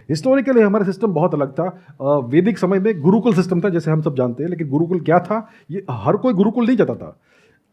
Historically हमारा system बहुत अलग था। वैदिक समय में गुरुकुल सिस्टम था, जैसे हम सब जानते हैं, लेकिन गुरुकुल क्या था, ये हर कोई गुरुकुल नहीं जाता था।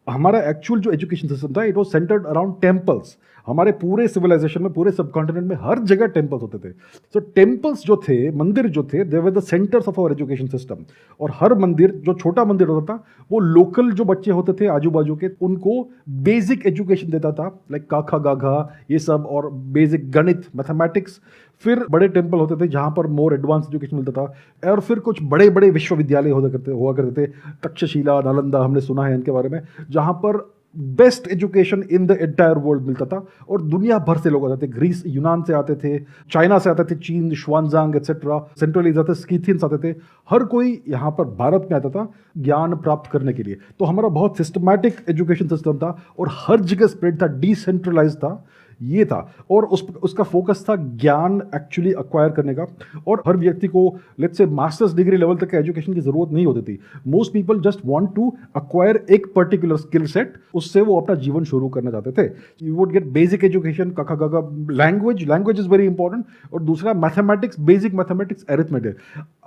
हमारा एक्चुअल जो एजुकेशन सिस्टम था, it was centred around temples. हमारे पूरे सिविलाइजेशन में, पूरे सबकॉन्टिनेंट में हर जगह टेम्पल्स होते थे। सो टेम्पल्स जो थे, मंदिर जो थे, they were the centres of our education system. और हर मंदिर, जो छोटा मंदिर होता था, वो लोकल जो बच्चे होते थे आजू बाजू के, उनको बेसिक एजुकेशन देता था, लाइक काखा गाघा ये सब, और बेसिक गणित, मैथमेटिक्स। फिर बड़े टेम्पल होते थे जहाँ पर मोर एडवांस एजुकेशन मिलता था। और फिर कुछ बड़े बड़े विश्वविद्यालय हुआ करते थे, तक्षशिला, नालंदा, हमने सुना है इनके बारे में, जहाँ पर best education in the entire world मिलता था। और दुनिया भर से लोग आते थे, ग्रीस, यूनान से आते थे, चाइना से आते थे, चीन, शुआनजांग एक्सेट्रा, सेंट्रल एशिया से स्कीथियंस आते थे। हर कोई यहाँ पर भारत में आता था ज्ञान प्राप्त करने के लिए। तो हमारा बहुत सिस्टमैटिक एजुकेशन सिस्टम था और हर जगह स्प्रेड था, डिसेंट्रलाइज था, ये था। और उसका फोकस था ज्ञान एक्चुअली अक्वायर करने का। और हर व्यक्ति को let's say masters degree level तक का एजुकेशन की जरूरत नहीं होती थी। Most people just want to acquire एक पर्टिकुलर स्किल सेट, उससे वो अपना जीवन शुरू करना चाहते थे। You would get basic education, काका काका, लैंग्वेज इज वेरी इंपॉर्टेंट। और दूसरा मैथमेटिक्स, बेसिक मैथमेटिक्स, एरिथमेटिक।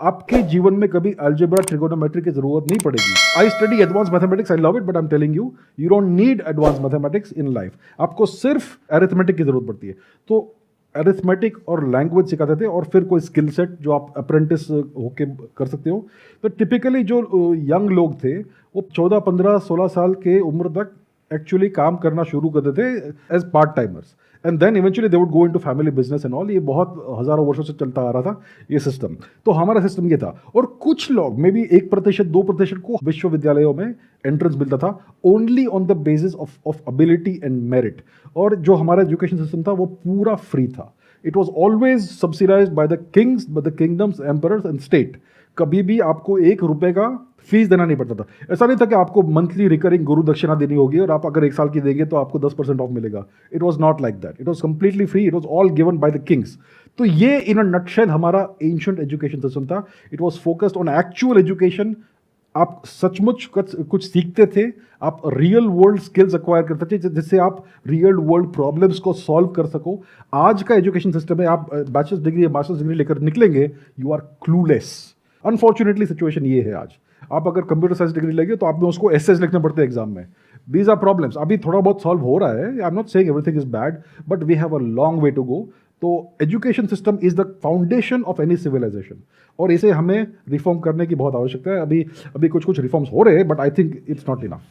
आपके जीवन में कभी अलजेब्रा, ट्रिगोनोमेट्री की जरूरत नहीं पड़ेगी। I study advance mathematics, I love it, but I am telling you, you don't need advance mathematics in life. आपको सिर्फ एरिथमेटिक की जरूरत पड़ती है। तो एरिथमेटिक और लैंग्वेज सिखाते थे, और फिर कोई स्किल सेट जो आप अप्रेंटिस होके कर सकते हो। तो टिपिकली जो यंग लोग थे, वो 14, 15, 16 साल के उम्र तक एक्चुअली काम करना शुरू करते थे as part timers, and then eventually they would go into family business and all. ये बहुत हजारों वर्षों से चलता आ रहा था ये सिस्टम। तो हमारा सिस्टम ये था। और कुछ लोग, मे बी 1%, 2% को विश्वविद्यालयों में एंट्रेंस मिलता था, only on the basis of ability and merit. और जो हमारा एजुकेशन सिस्टम था वो पूरा फ्री था। It was always subsidised by the Kings, by the kingdoms, emperors and state. कभी भी आपको 1 रुपए का फीस देना नहीं पड़ता था। ऐसा नहीं था कि आपको मंथली रिकरिंग गुरु दक्षिणा देनी होगी और आप अगर 1 साल की देंगे तो आपको 10% ऑफ मिलेगा। It was not like that. It was completely free. It was all given by the Kings. तो ये इन अ नटशेल हमारा एंशिएंट एजुकेशन सिस्टम था। It was focused on actual education. आप सचमुच कुछ सीखते थे, आप रियल वर्ल्ड स्किल्स एक्वायर करते थे, जिससे आप रियल वर्ल्ड प्रॉब्लम्स को सॉल्व कर सको। आज का एजुकेशन सिस्टम है, आप बैचलर्स डिग्री या मास्टर्स डिग्री लेकर निकलेंगे, you are clueless. Unfortunately situation ये है आज। आप अगर कंप्यूटर साइंस डिग्री लेंगे तो आप में उसको एसेज लिखने पड़ते हैं एग्जाम में। These are problems. अभी थोड़ा बहुत सॉल्व हो रहा है, I am not saying everything is bad, but we have a long way to go. तो education system is the foundation of any civilisation, और इसे हमें रिफॉर्म करने की बहुत आवश्यकता है। अभी कुछ रिफॉर्म्स हो रहे हैं, but I think it's not enough.